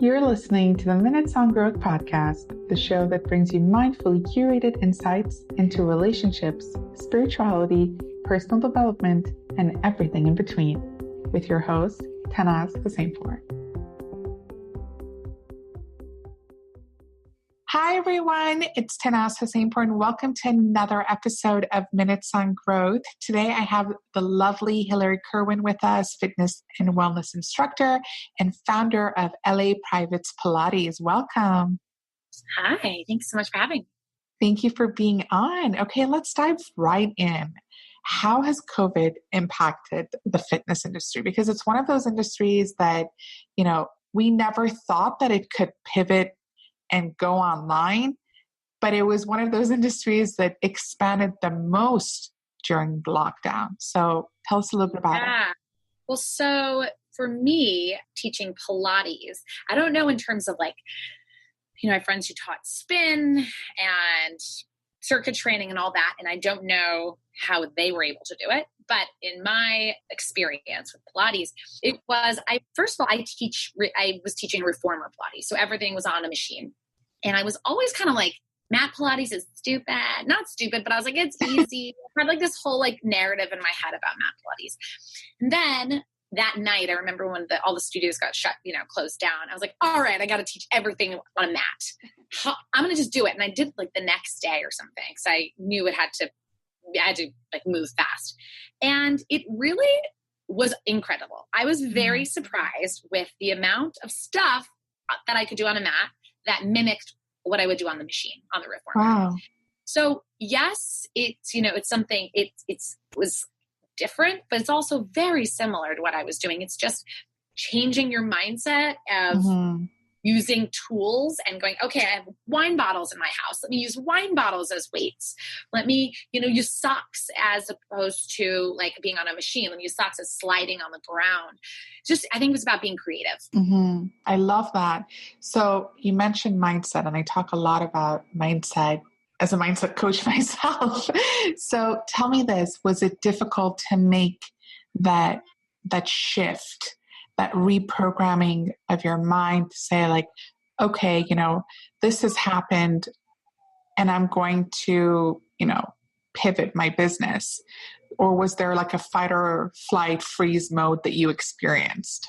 You're listening to the Minutes on Growth podcast, the show that brings you mindfully curated insights into relationships, spirituality, personal development, and everything in between, with your host, Tanaz Hussainpour. Hi, everyone. It's Tanaz Hussainpour, and welcome to another episode of Minutes on Growth. Today, I have the lovely Hilary Curwen with us, fitness and wellness instructor and founder of LA Privates Pilates. Welcome. Hi. Thanks so much for having me. Thank you for being on. Okay, let's dive right in. How has COVID impacted the fitness industry? Because it's one of those industries that, we never thought that it could pivot and go online, but it was one of those industries that expanded the most during the lockdown. So tell us a little bit about it. Well, so for me, teaching Pilates, I don't know in terms of I have friends who taught spin and circuit training and all that, and I don't know how they were able to do it. But in my experience with Pilates, I was teaching reformer Pilates. So everything was on a machine. And I was always kind of like, mat Pilates is stupid. Not stupid, but I was like, it's easy. I had this whole narrative in my head about mat Pilates. And then that night, I remember when all the studios got shut, closed down. I was like, all right, I got to teach everything on a mat. I'm going to just do it. And I did the next day or something. Because I knew I had to move fast. And it really was incredible. I was very surprised with the amount of stuff that I could do on a mat that mimicked what I would do on the machine, on the reformer. Wow. So yes, it's something, it was different, but it's also very similar to what I was doing. It's just changing your mindset of using tools and going, okay, I have wine bottles in my house. Let me use wine bottles as weights. Let me, use socks as opposed to being on a machine. Let me use socks as sliding on the ground. I think it was about being creative. Mm-hmm. I love that. So you mentioned mindset, and I talk a lot about mindset as a mindset coach myself. So tell me this, was it difficult to make that shift, that reprogramming of your mind to say okay, this has happened and I'm going to, pivot my business? Or was there a fight or flight freeze mode that you experienced?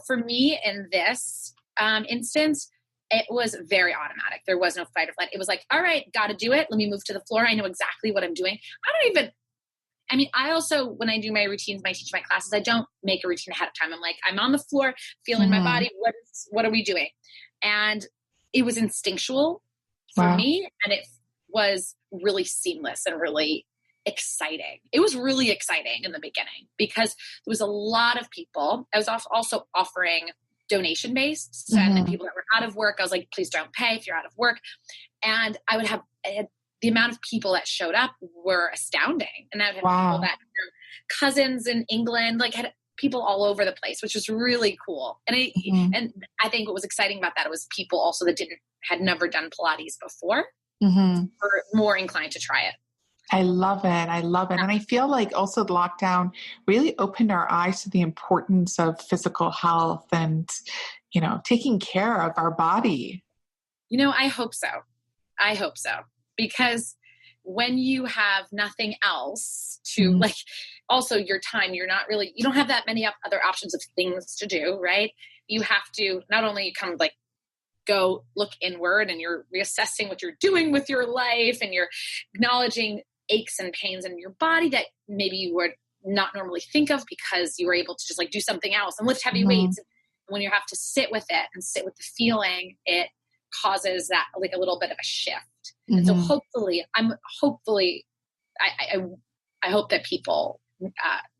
For me in this instance, it was very automatic. There was no fight or flight. It was all right, got to do it. Let me move to the floor. I know exactly what I'm doing. I also, when I do my routines, when I teach my classes, I don't make a routine ahead of time. I'm on the floor, feeling my body. What are we doing? And it was instinctual for me. And it was really seamless and really exciting. It was really exciting in the beginning because there was a lot of people. I was also offering donation based. So and people that were out of work, I was like, please don't pay if you're out of work. And I would have the amount of people that showed up were astounding. And I would have people that cousins in England, had people all over the place, which was really cool. And I think what was exciting about that was people also that had never done Pilates before were more inclined to try it. I love it. And I feel also the lockdown really opened our eyes to the importance of physical health and, taking care of our body. I hope so. Because when you have nothing else to also your time, you don't have that many other options of things to do, right? You have to not only kind of go look inward and you're reassessing what you're doing with your life and you're acknowledging aches and pains in your body that maybe you would not normally think of because you were able to just do something else and lift heavy weights. When you have to sit with it and sit with the feeling, it causes that a little bit of a shift. And so hopefully, I hope that people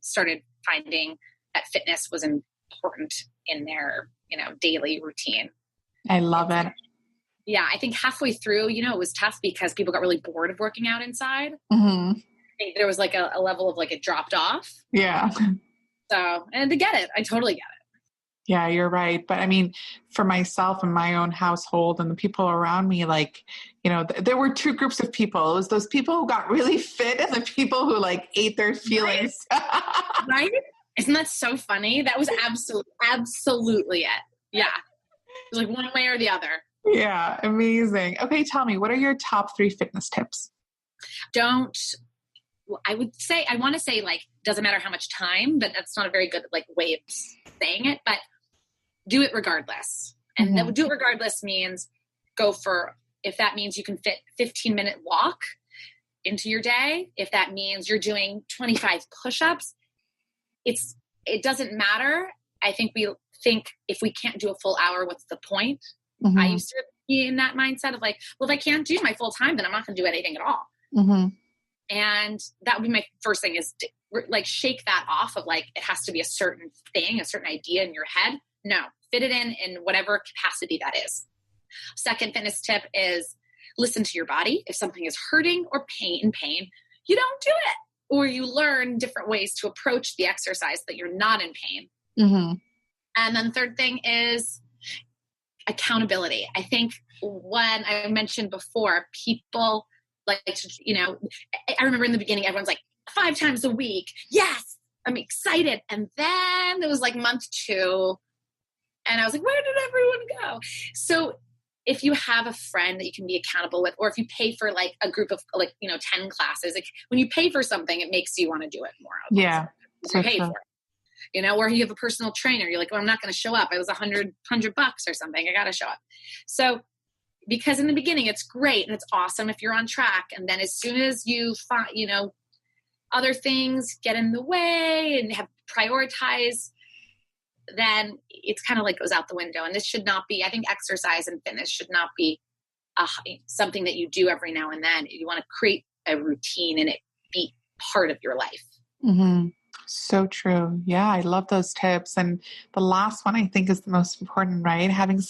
started finding that fitness was important in their, daily routine. I love it. Yeah. I think halfway through, it was tough because people got really bored of working out inside. I think there was a level of it dropped off. Yeah. So, and to get it, I totally get it. Yeah, you're right. But for myself and my own household and the people around me, there were two groups of people. It was those people who got really fit and the people who ate their feelings. Right? Isn't that so funny? That was absolutely it. Yeah. It's like one way or the other. Yeah. Amazing. Okay. Tell me, what are your top 3 fitness tips? I want to say like, doesn't matter how much time, but that's not a very good like way of saying it, but do it regardless. And then do it regardless means if that means you can fit 15-minute walk into your day, if that means you're doing 25 push-ups, it doesn't matter. I think we think if we can't do a full hour, what's the point? I used to be in that mindset of like, well, if I can't do my full time, then I'm not going to do anything at all. And that would be my first thing is to, like, shake that off of like, it has to be a certain thing, a certain idea in your head. No, fit it in whatever capacity that is. Second fitness tip is listen to your body. If something is hurting or pain, you don't do it, or you learn different ways to approach the exercise that you're not in pain. And then third thing is accountability. I think when I mentioned before, people like to, I remember in the beginning, everyone's like 5 times a week. Yes, I'm excited. And then it was like month 2 and I was like, where did everyone go? So if you have a friend that you can be accountable with, or if you pay for like a group of 10 classes, like when you pay for something, it makes you want to do it more. Yeah. So you pay for it, or you have a personal trainer. You're like, well, I'm not going to show up. It was $100 or something. I got to show up. So because in the beginning it's great and it's awesome if you're on track. And then as soon as you find, other things get in the way and have prioritize, then it's kind of like goes out the window. And this should not be, I think exercise and fitness should not be something that you do every now and then. You want to create a routine and it be part of your life. So true. Yeah. I love those tips. And the last one I think is the most important, right? Having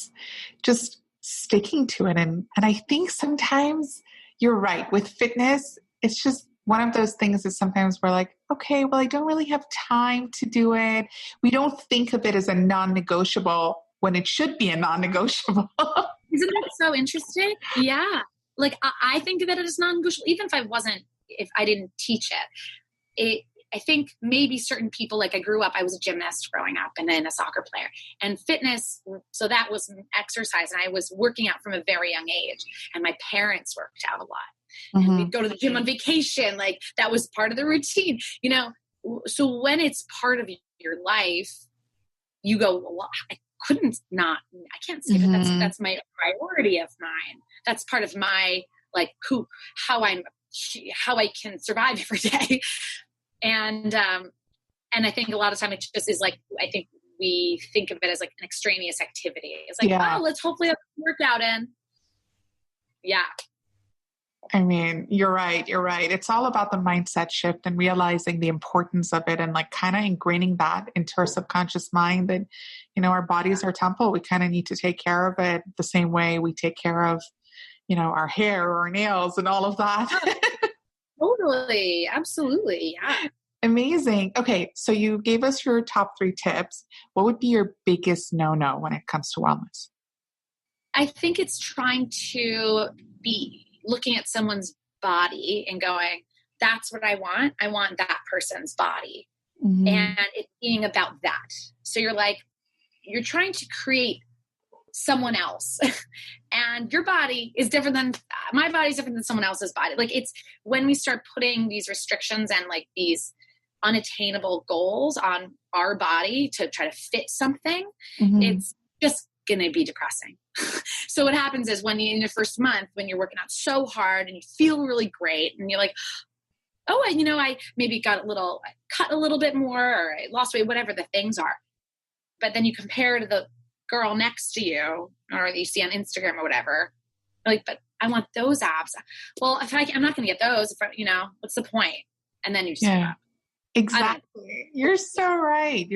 just sticking to it. And I think sometimes you're right with fitness. It's just one of those things that sometimes we're like, okay, well, I don't really have time to do it. We don't think of it as a non-negotiable when it should be a non-negotiable. Isn't that so interesting? Yeah. Like I think of it as non-negotiable, even if I didn't teach it. I think maybe certain people, like I was a gymnast growing up and then a soccer player, and fitness. So that was exercise. And I was working out from a very young age, and my parents worked out a lot. And we'd go to the gym on vacation. Like that was part of the routine, So when it's part of your life, you go, well, I can't say that that's my priority of mine. That's part of my, like how I can survive every day. And I think a lot of time it just is like, I think we think of it as like an extraneous activity. It's like, oh, let's hopefully have a workout in. Yeah. I mean, you're right. It's all about the mindset shift and realizing the importance of it and like kind of ingraining that into our subconscious mind that, our bodies are temple. We kind of need to take care of it the same way we take care of, our hair or our nails and all of that. Totally. Absolutely. Yeah. Amazing. Okay. So you gave us your top 3 tips. What would be your biggest no-no when it comes to wellness? I think it's trying to be looking at someone's body and going, that's what I want. I want that person's body. And it being about that. So you're trying to create someone else and your body is different than my body is different than someone else's body. Like it's when we start putting these restrictions and like these unattainable goals on our body to try to fit something, it's just going to be depressing. So what happens is when in your first month, when you're working out so hard and you feel really great and you're like, oh, I maybe cut a little bit more, or I lost weight, whatever the things are. But then you compare to the girl next to you or you see on Instagram or whatever, like, but I want those abs. Well, I'm not going to get those, what's the point? And then you just exactly. You're so right.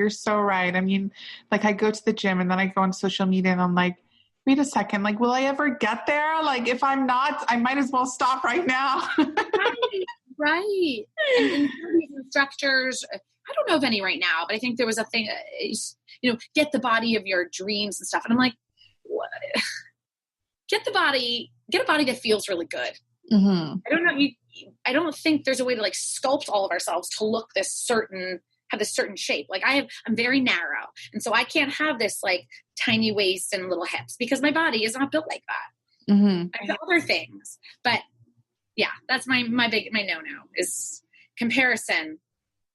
I mean, like I go to the gym and then I go on social media and I'm like, wait a second, like, will I ever get there? Like, if I'm not, I might as well stop right now. Right. And these instructors, I don't know of any right now, but I think there was a thing, get the body of your dreams and stuff. And I'm like, what? Get a body that feels really good. I don't know. I don't think there's a way to like sculpt all of ourselves to look have this certain shape. Like I'm very narrow. And so I can't have this like tiny waist and little hips because my body is not built like that. I have other things, but yeah, that's my no-no is comparison.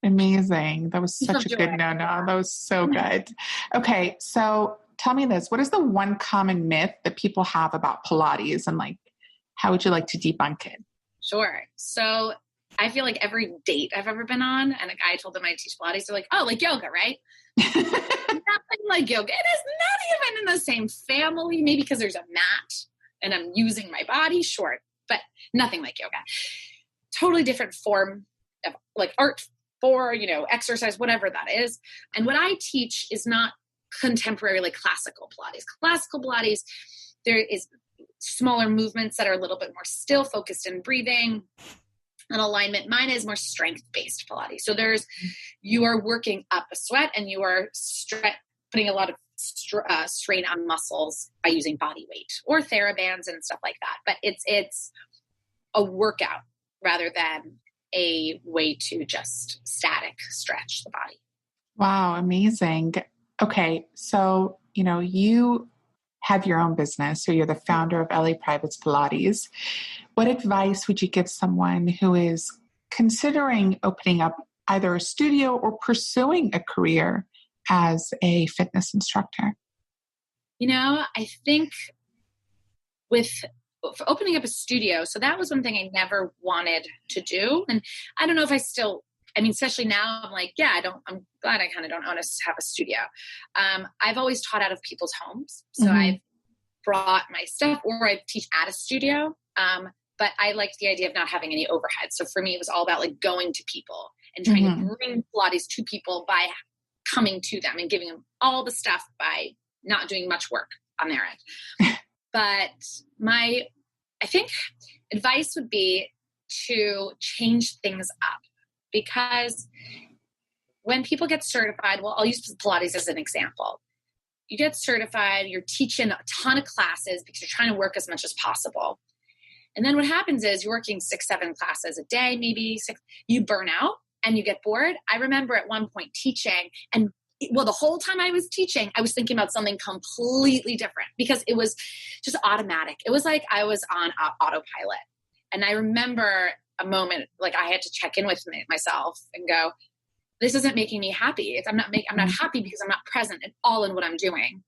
Amazing. That was such a good no-no. That was so good. Okay. So tell me this, what is the one common myth that people have about Pilates, and like, how would you like to debunk it? Sure. So I feel like every date I've ever been on and a guy told them I teach Pilates, they're like, oh, like yoga, right? Nothing like yoga. It is not even in the same family, maybe because there's a mat and I'm using my body, short, but nothing like yoga. Totally different form of like art for, exercise, whatever that is. And what I teach is not contemporary, like classical Pilates. Classical Pilates, there is smaller movements that are a little bit more still focused in breathing and alignment. Mine is more strength-based Pilates. So you are working up a sweat and you are putting a lot of strain on muscles by using body weight or TheraBands and stuff like that. But it's a workout rather than a way to just static stretch the body. Wow. Amazing. Okay. So, you have your own business. So you're the founder of LA Privates Pilates. What advice would you give someone who is considering opening up either a studio or pursuing a career as a fitness instructor? I think for opening up a studio, so that was one thing I never wanted to do. And I don't know if especially now I'm like, I'm glad I kind of don't have a studio. I've always taught out of people's homes. So I've brought my stuff or I teach at a studio. But I liked the idea of not having any overhead. So for me, it was all about like going to people and trying to bring Pilates to people by coming to them and giving them all the stuff by not doing much work on their end. But I think advice would be to change things up, because when people get certified, well, I'll use Pilates as an example. You get certified, you're teaching a ton of classes because you're trying to work as much as possible. And then what happens is you're working 6-7 classes a day, maybe 6, you burn out and you get bored. I remember at one point teaching and the whole time I was teaching, I was thinking about something completely different because it was just automatic. It was like I was on autopilot. And I remember a moment, like I had to check in with myself and go, this isn't making me happy. I'm not happy because I'm not present at all in what I'm doing.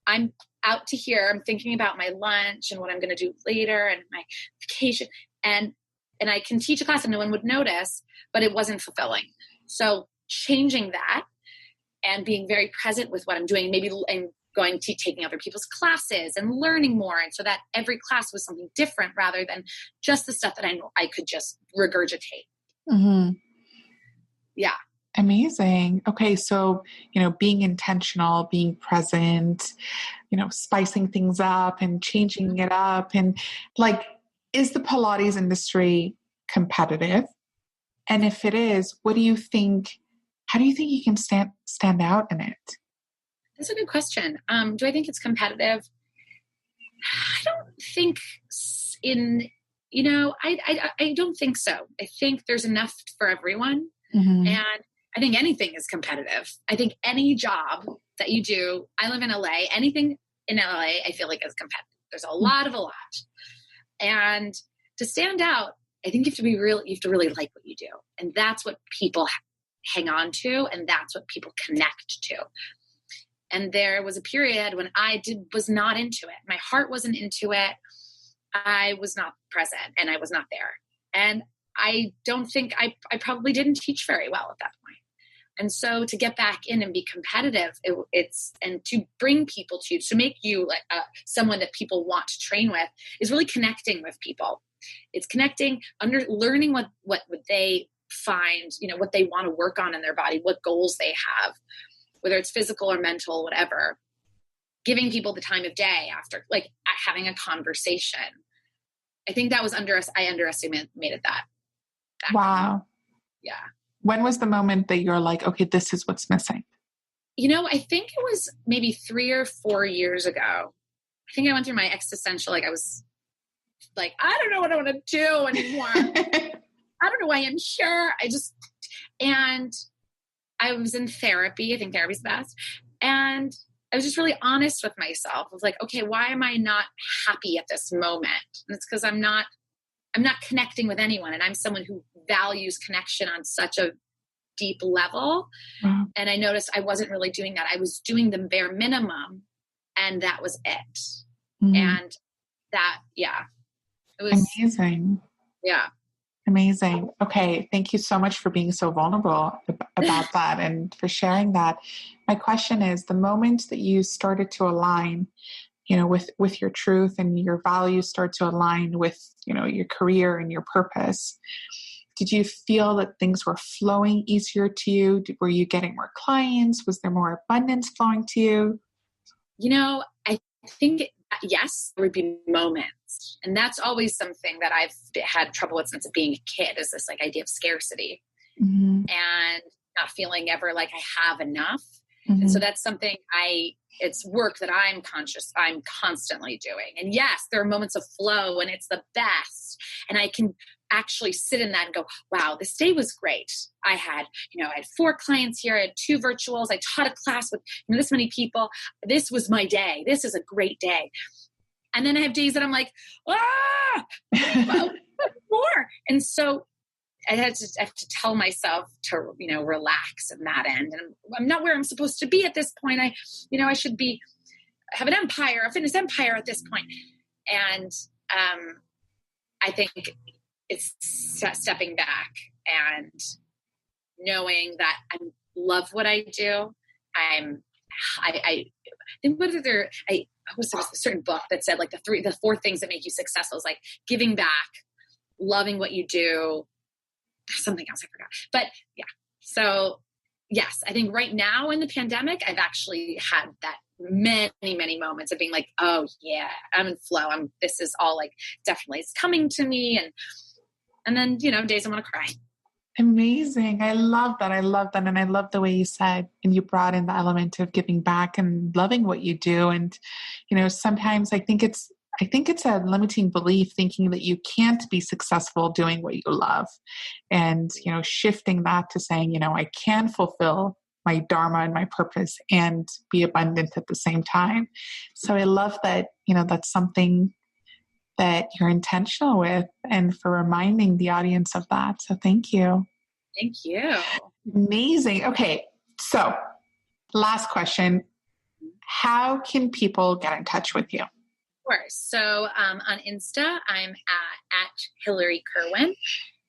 I'm out to here. I'm thinking about my lunch and what I'm going to do later and my vacation. And I can teach a class and no one would notice, but it wasn't fulfilling. So changing that and being very present with what I'm doing, maybe and going to taking other people's classes and learning more. And so that every class was something different rather than just the stuff that I could just regurgitate. Yeah. Amazing. Okay. So, being intentional, being present, spicing things up and changing it up. And like, is the Pilates industry competitive? And if it is, how do you think you can stand out in it? That's a good question. Do I think it's competitive? I don't think I don't think so. I think there's enough for everyone. And I think anything is competitive. I think any job that you do, I live in LA, anything in LA, I feel like is competitive. There's a lot. And to stand out, I think you have to really like what you do. And that's what people hang on to. And that's what people connect to. And there was a period when I was not into it. My heart wasn't into it. I was not present and I was not there. And I don't think I probably didn't teach very well at that point. And so to get back in and be competitive, and to bring people to make you like someone that people want to train with is really connecting with people. It's connecting, learning what they find, what they want to work on in their body, what goals they have, whether it's physical or mental, whatever. Giving people the time of day after, like having a conversation. I think that was I underestimated that. Wow. Yeah. When was the moment that you're like, okay, this is what's missing? I think it was maybe 3 or 4 years ago. I think I went through my existential, I was like, I don't know what I want to do anymore. I don't know why I'm here. And I was in therapy. I think therapy's the best. And I was just really honest with myself. I was like, okay, why am I not happy at this moment? And it's because I'm not connecting with anyone. And I'm someone who values connection on such a deep level. Wow. And I noticed I wasn't really doing that. I was doing the bare minimum, and that was it. And that, it was amazing. Yeah. Amazing. Okay. Thank you so much for being so vulnerable about that and for sharing that. My question is, the moment that you started to align, with your truth and your values start to align with, your career and your purpose, did you feel that things were flowing easier to you? Were you getting more clients? Was there more abundance flowing to you? I think, yes, there would be moments. And that's always something that I've had trouble with since being a kid, is this idea of scarcity and not feeling ever like I have enough. And so that's something it's work that I'm constantly doing. And yes, there are moments of flow and it's the best. And I can actually sit in that and go, wow, this day was great. I had 4 clients here. I had 2 virtuals. I taught a class with this many people. This was my day. This is a great day. And then I have days that I'm like, more. And so I have to tell myself to, relax in that end. And I'm not where I'm supposed to be at this point. I should have a fitness empire at this point. And I think it's stepping back and knowing that I love what I do. I think there was a certain book that said the 4 things that make you successful is giving back, loving what you do, something else I forgot. But yeah. So yes, I think right now in the pandemic, I've actually had that many, many moments of being like, oh yeah, I'm in flow. This is all definitely it's coming to me. And then, days I want to cry. Amazing. I love that. And I love the way you said, and you brought in the element of giving back and loving what you do. And, sometimes I think it's a limiting belief thinking that you can't be successful doing what you love. And, shifting that to saying, I can fulfill my dharma and my purpose and be abundant at the same time. So I love that, that's something that you're intentional with and for reminding the audience of that. So thank you. Thank you. Amazing. Okay. So last question. How can people get in touch with you? Of course. So on Insta, I'm at Hilary Curwen,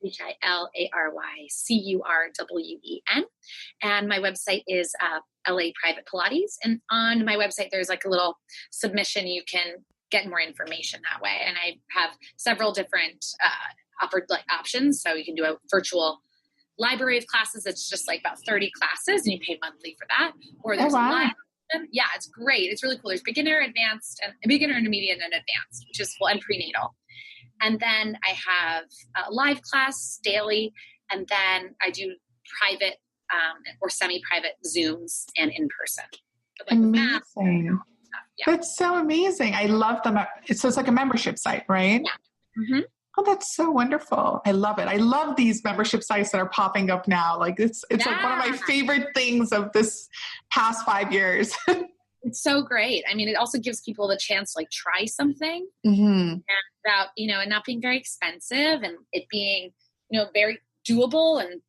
HILARYCURWEN. And my website is LA Private Pilates. And on my website, there's a little submission. You can get more information that way. And I have several different options. So you can do a virtual library of classes. It's just about 30 classes and you pay monthly for that. Or there's live. Yeah, it's great. It's really cool. There's beginner, advanced, and beginner, intermediate, and advanced, which is and prenatal. And then I have a live class daily, and then I do private or semi-private Zooms and in person. Amazing. Yeah. That's so amazing. I love them. So it's like a membership site, right? Yeah. Mm-hmm. Oh, that's so wonderful. I love it. I love these membership sites that are popping up now. It's one of my favorite things of this past 5 years. It's so great. I mean, it also gives people the chance to try something and without, and not being very expensive and it being, very doable. And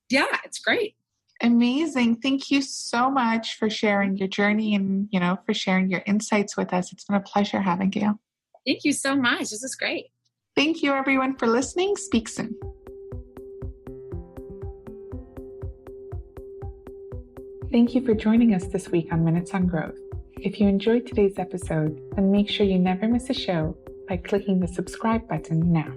yeah, it's great. Amazing. Thank you so much for sharing your journey and, for sharing your insights with us. It's been a pleasure having you. Thank you so much. This is great. Thank you, everyone, for listening. Speak soon. Thank you for joining us this week on Minutes on Growth. If you enjoyed today's episode, then make sure you never miss a show by clicking the subscribe button now.